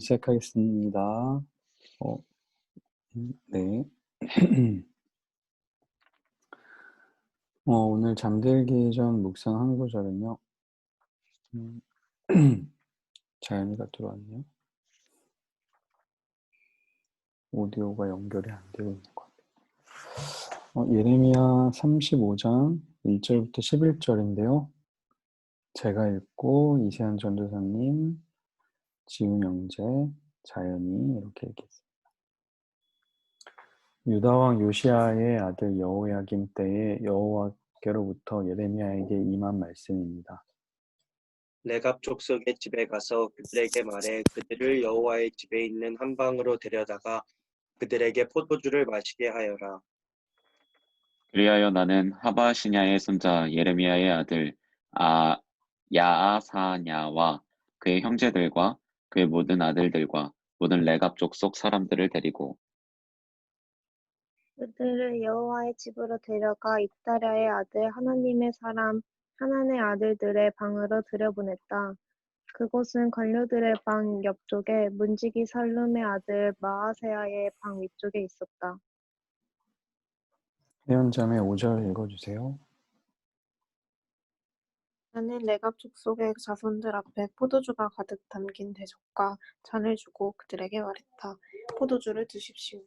시작하겠습니다. 네. 오늘 잠들기 전 묵상 한 구절은요. 자연이가 들어왔네요. 오디오가 연결이 안 되고 있는 것 같아요. 예레미야 35장 1절부터 11절인데요. 제가 읽고 이세한 전도사님, 지훈 형제, 자연이 이렇게 읽겠습니다. 유다 왕 요시야의 아들 여호야김 때에 여호와께로부터 예레미야에게 임한 말씀입니다. 레갑 족속의 집에 가서 그들에게 말해 그들을 여호와의 집에 있는 한 방으로 데려다가 그들에게 포도주를 마시게 하여라. 그리하여 나는 하바시냐의 손자 예레미야의 아들 야아사냐와 그의 형제들과 그의 모든 아들들과 모든 레갑 족속 사람들을 데리고 그들을 여호와의 집으로 데려가 입다랴의 아들 하나님의 사람 하난의 아들들의 방으로 들여보냈다. 그곳은 관료들의 방 옆쪽에 문지기 살룸의 아들 마아세야의 방 위쪽에 있었다. 회원자매 5절 읽어주세요. 나는 레갑 족속의 자손들 앞에 포도주가 가득 담긴 대접과 잔을 주고 그들에게 말했다. 포도주를 드십시오.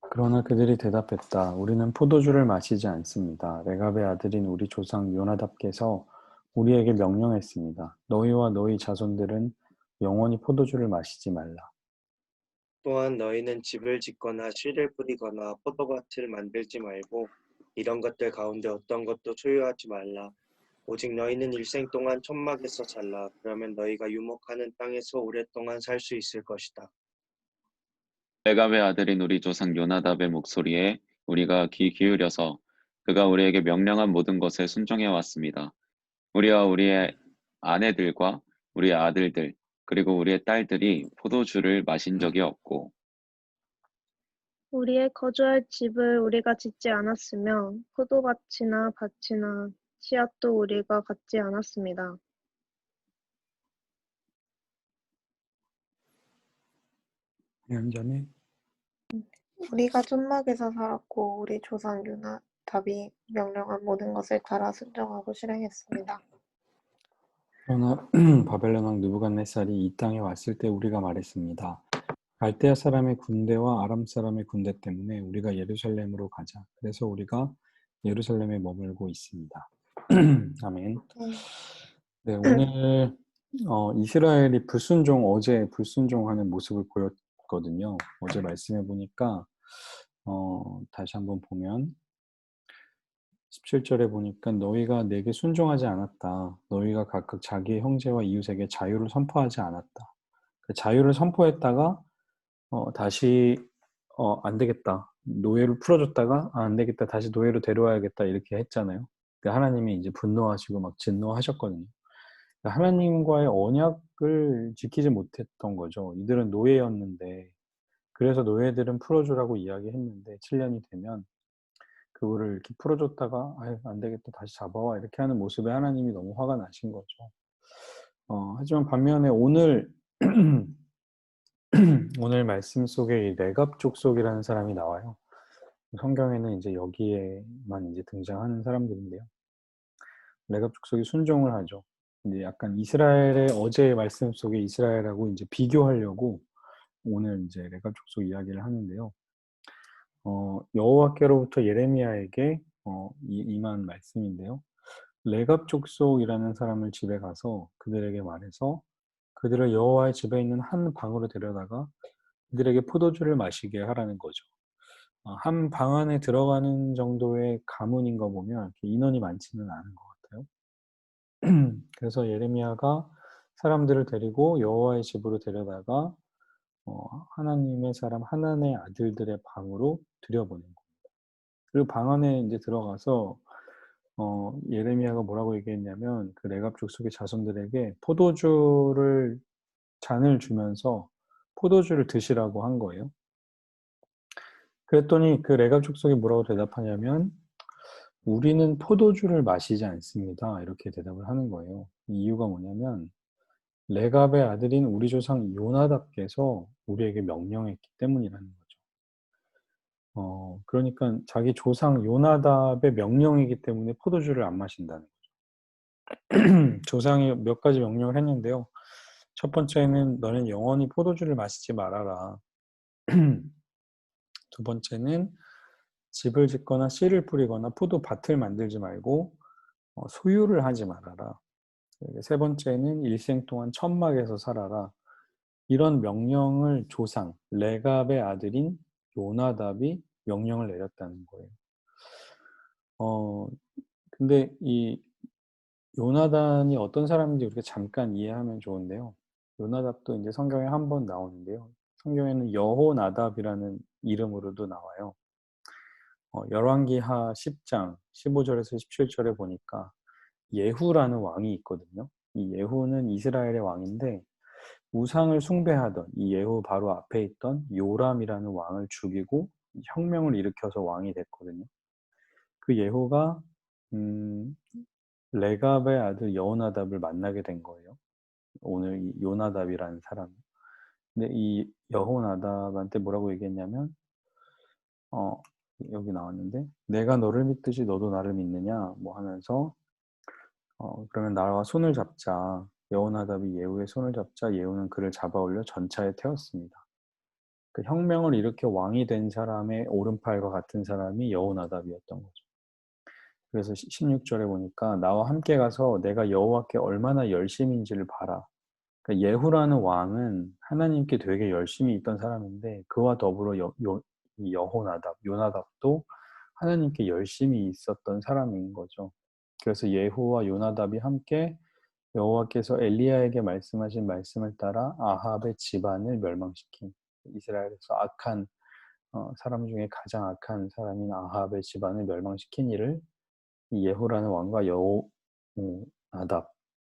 그러나 그들이 대답했다. 우리는 포도주를 마시지 않습니다. 레갑의 아들인 우리 조상 요나답께서 우리에게 명령했습니다. 너희와 너희 자손들은 영원히 포도주를 마시지 말라. 또한 너희는 집을 짓거나 씨를 뿌리거나 포도밭을 만들지 말고 이런 것들 가운데 어떤 것도 소유하지 말라. 오직 너희는 일생 동안 천막에서 잘라. 그러면 너희가 유목하는 땅에서 오랫동안 살 수 있을 것이다. 레갑의 아들인 우리 조상 요나답의 목소리에 우리가 귀 기울여서 그가 우리에게 명령한 모든 것에 순종해 왔습니다. 우리와 우리의 아내들과 우리의 아들들 그리고 우리의 딸들이 포도주를 마신 적이 없고 우리의 거주할 집을 우리가 짓지 않았으며 포도밭이나 밭이나 씨앗도 우리가 갖지 않았습니다. 회원자매 우리가 천막에서 살았고 우리 조상 요나답이 명령한 모든 것을 따라 순종하고 실행했습니다. 그러나 바벨론 왕 느부갓네살이 이 땅에 왔을 때 우리가 말했습니다. 갈대아 사람의 군대와 아람 사람의 군대 때문에 우리가 예루살렘으로 가자. 그래서 우리가 예루살렘에 머물고 있습니다. 아멘. 네, 오늘 이스라엘이 어제 불순종하는 모습을 보였거든요. 어제 말씀해 보니까 다시 한번 보면 17절에 보니까 너희가 내게 순종하지 않았다. 너희가 각각 자기의 형제와 이웃에게 자유를 선포하지 않았다. 그 자유를 선포했다가 다시 안 되겠다. 노예를 풀어줬다가 안 되겠다. 다시 노예로 데려와야겠다. 이렇게 했잖아요. 하나님이 이제 분노하시고 막 진노하셨거든요. 하나님과의 언약을 지키지 못했던 거죠. 이들은 노예였는데 그래서 노예들은 풀어주라고 이야기했는데 7년이 되면 그거를 이렇게 풀어줬다가 안 되겠다. 다시 잡아와. 이렇게 하는 모습에 하나님이 너무 화가 나신 거죠. 하지만 반면에 오늘 오늘 말씀 속에 이 레갑 족속이라는 사람이 나와요. 성경에는 이제 여기에만 이제 등장하는 사람들인데요. 레갑 족속이 순종을 하죠. 이제 약간 이스라엘의 어제의 말씀 속에 이스라엘하고 이제 비교하려고 오늘 이제 레갑 족속 이야기를 하는데요. 여호와께로부터 예레미야에게 임한 말씀인데요. 레갑 족속이라는 사람을 집에 가서 그들에게 말해서 그들을 여호와의 집에 있는 한 방으로 데려다가 그들에게 포도주를 마시게 하라는 거죠. 한 방 안에 들어가는 정도의 가문인 거 보면 이렇게 인원이 많지는 않은 것 같아요. 그래서 예레미야가 사람들을 데리고 여호와의 집으로 데려다가 하나님의 사람 하나님의 아들들의 방으로 들여보낸 겁니다. 그리고 방 안에 이제 들어가서 예레미야가 뭐라고 얘기했냐면 그 레갑 족속의 자손들에게 잔을 주면서 포도주를 드시라고 한 거예요. 그랬더니 그 레갑 족속이 뭐라고 대답하냐면 우리는 포도주를 마시지 않습니다. 이렇게 대답을 하는 거예요. 이유가 뭐냐면 레갑의 아들인 우리 조상 요나답께서 우리에게 명령했기 때문이라는 거죠. 그러니까 자기 조상 요나답의 명령이기 때문에 포도주를 안 마신다는 거죠. 조상이 몇 가지 명령을 했는데요. 첫 번째는 너는 영원히 포도주를 마시지 말아라. 두 번째는 집을 짓거나 씨를 뿌리거나 포도밭을 만들지 말고 소유를 하지 말아라. 세 번째는 일생 동안 천막에서 살아라. 이런 명령을 조상 레갑의 아들인 요나답이 명령을 내렸다는 거예요. 근데 이 요나단이 어떤 사람인지 우리가 잠깐 이해하면 좋은데요. 요나답도 이제 성경에 한 번 나오는데요. 성경에는 여호나답이라는 이름으로도 나와요. 열왕기하 10장 15절에서 17절에 보니까 예후라는 왕이 있거든요. 이 예후는 이스라엘의 왕인데 우상을 숭배하던 이 예후 바로 앞에 있던 요람이라는 왕을 죽이고 혁명을 일으켜서 왕이 됐거든요. 그 예후가 레갑의 아들 여호나답을 만나게 된 거예요. 오늘 이 요나답이라는 사람. 근데 이 여호나답한테 뭐라고 얘기했냐면 여기 나왔는데 내가 너를 믿듯이 너도 나를 믿느냐 뭐 하면서 그러면 나와 손을 잡자. 여호나답이 예후의 손을 잡자 예후는 그를 잡아 올려 전차에 태웠습니다. 그 혁명을 일으켜 왕이 된 사람의 오른팔과 같은 사람이 여호나답이었던 거죠. 그래서 16절에 보니까 나와 함께 가서 내가 여호와께 얼마나 열심인지를 봐라. 그러니까 예후라는 왕은 하나님께 되게 열심히 있던 사람인데 그와 더불어 여호나답, 요나답도 하나님께 열심히 있었던 사람인 거죠. 그래서 예후와 요나답이 함께 여호와께서 엘리야에게 말씀하신 말씀을 따라 아합의 집안을 멸망시킨 이스라엘에서 악한 사람 중에 가장 악한 사람인 아합의 집안을 멸망시킨 일을 이 예후라는 왕과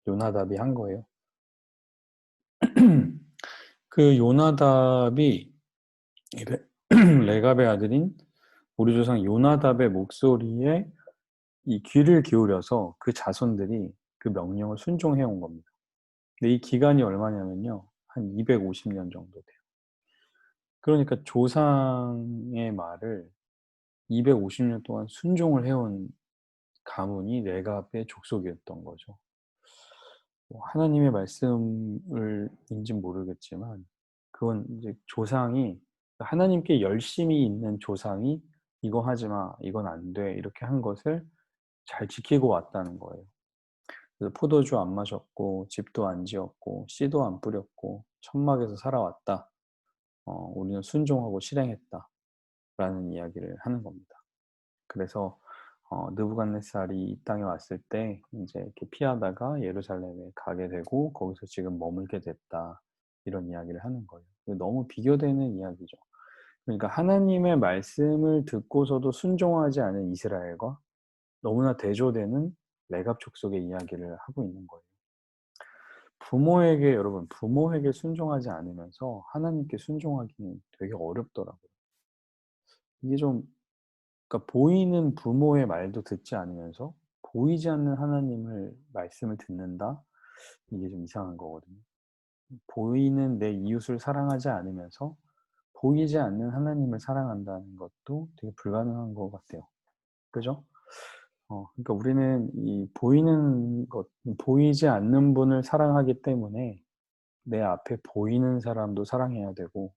요나답이 한 거예요. 그 요나답이 레갑의 아들인 우리 조상 요나답의 목소리에 이 귀를 기울여서 그 자손들이 그 명령을 순종해 온 겁니다. 근데 이 기간이 얼마냐면요. 한 250년 정도 돼요. 그러니까 조상의 말을 250년 동안 순종을 해온 가문이 레갑의 족속이었던 거죠. 하나님의 말씀을인지 모르겠지만 그건 이제 조상이 하나님께 열심히 있는 조상이 이거 하지 마, 이건 안 돼, 이렇게 한 것을 잘 지키고 왔다는 거예요. 그래서 포도주 안 마셨고 집도 안 지었고 씨도 안 뿌렸고 천막에서 살아왔다. 우리는 순종하고 실행했다. 라는 이야기를 하는 겁니다. 그래서 느부갓네살이 이 땅에 왔을 때 이제 이렇게 피하다가 예루살렘에 가게 되고 거기서 지금 머물게 됐다. 이런 이야기를 하는 거예요. 너무 비교되는 이야기죠. 그러니까 하나님의 말씀을 듣고서도 순종하지 않은 이스라엘과 너무나 대조되는 레갑 족속의 이야기를 하고 있는 거예요. 여러분, 부모에게 순종하지 않으면서 하나님께 순종하기는 되게 어렵더라고요. 이게 좀, 그러니까 보이는 부모의 말도 듣지 않으면서 보이지 않는 하나님을 말씀을 듣는다? 이게 좀 이상한 거거든요. 보이는 내 이웃을 사랑하지 않으면서 보이지 않는 하나님을 사랑한다는 것도 되게 불가능한 것 같아요. 그죠? 그러니까 우리는 이 보이는 것, 보이지 않는 분을 사랑하기 때문에 내 앞에 보이는 사람도 사랑해야 되고,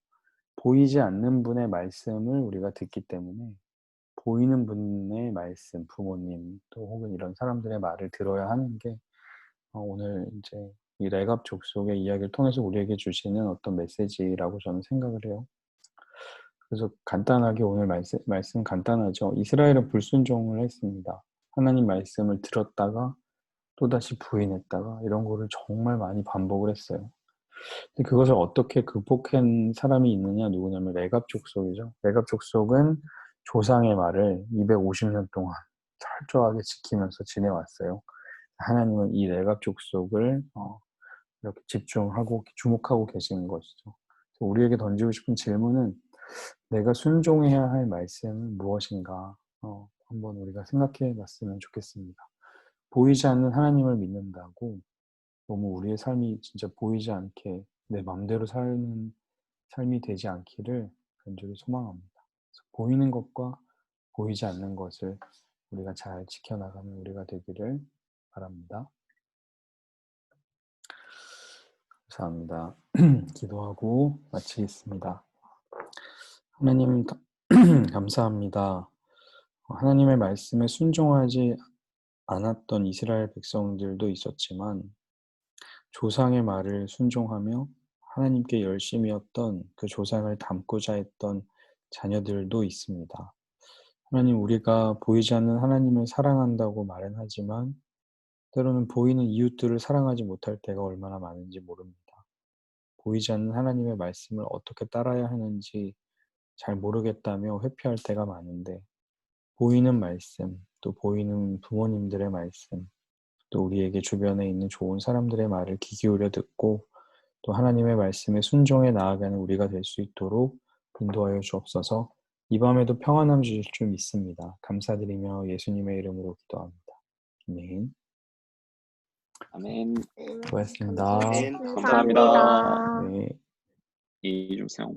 보이지 않는 분의 말씀을 우리가 듣기 때문에 보이는 분의 말씀, 부모님 또 혹은 이런 사람들의 말을 들어야 하는 게 오늘 이제 이 레갑 족속의 이야기를 통해서 우리에게 주시는 어떤 메시지라고 저는 생각을 해요. 그래서 간단하게 오늘 말씀 간단하죠. 이스라엘은 불순종을 했습니다. 하나님 말씀을 들었다가 또다시 부인했다가 이런 거를 정말 많이 반복을 했어요. 근데 그것을 어떻게 극복한 사람이 있느냐 누구냐면 레갑 족속이죠. 레갑 족속은 조상의 말을 250년 동안 철저하게 지키면서 지내왔어요. 하나님은 이 레갑 족속을 이렇게 집중하고 주목하고 계시는 것이죠. 우리에게 던지고 싶은 질문은 내가 순종해야 할 말씀은 무엇인가 한번 우리가 생각해 봤으면 좋겠습니다. 보이지 않는 하나님을 믿는다고 너무 우리의 삶이 진짜 보이지 않게 내 맘대로 사는 삶이 되지 않기를 간절히 소망합니다. 그래서 보이는 것과 보이지 않는 것을 우리가 잘 지켜나가는 우리가 되기를 바랍니다. 감사합니다. 기도하고 마치겠습니다. 하나님 감사합니다. 하나님의 말씀에 순종하지 않았던 이스라엘 백성들도 있었지만 조상의 말을 순종하며 하나님께 열심이었던 그 조상을 닮고자 했던 자녀들도 있습니다. 하나님, 우리가 보이지 않는 하나님을 사랑한다고 말은 하지만 때로는 보이는 이웃들을 사랑하지 못할 때가 얼마나 많은지 모릅니다. 보이지 않는 하나님의 말씀을 어떻게 따라야 하는지 잘 모르겠다며 회피할 때가 많은데 보이는 말씀, 또 보이는 부모님들의 말씀, 또 우리에게 주변에 있는 좋은 사람들의 말을 귀 기울여 듣고 또 하나님의 말씀에 순종해 나아가는 우리가 될 수 있도록 인도하여 주옵소서. 이 밤에도 평안함 주실 줄 믿습니다. 감사드리며 예수님의 이름으로 기도합니다. 아멘. 아멘. 수고하셨습니다. 아멘. 감사합니다. 네. 이주세요.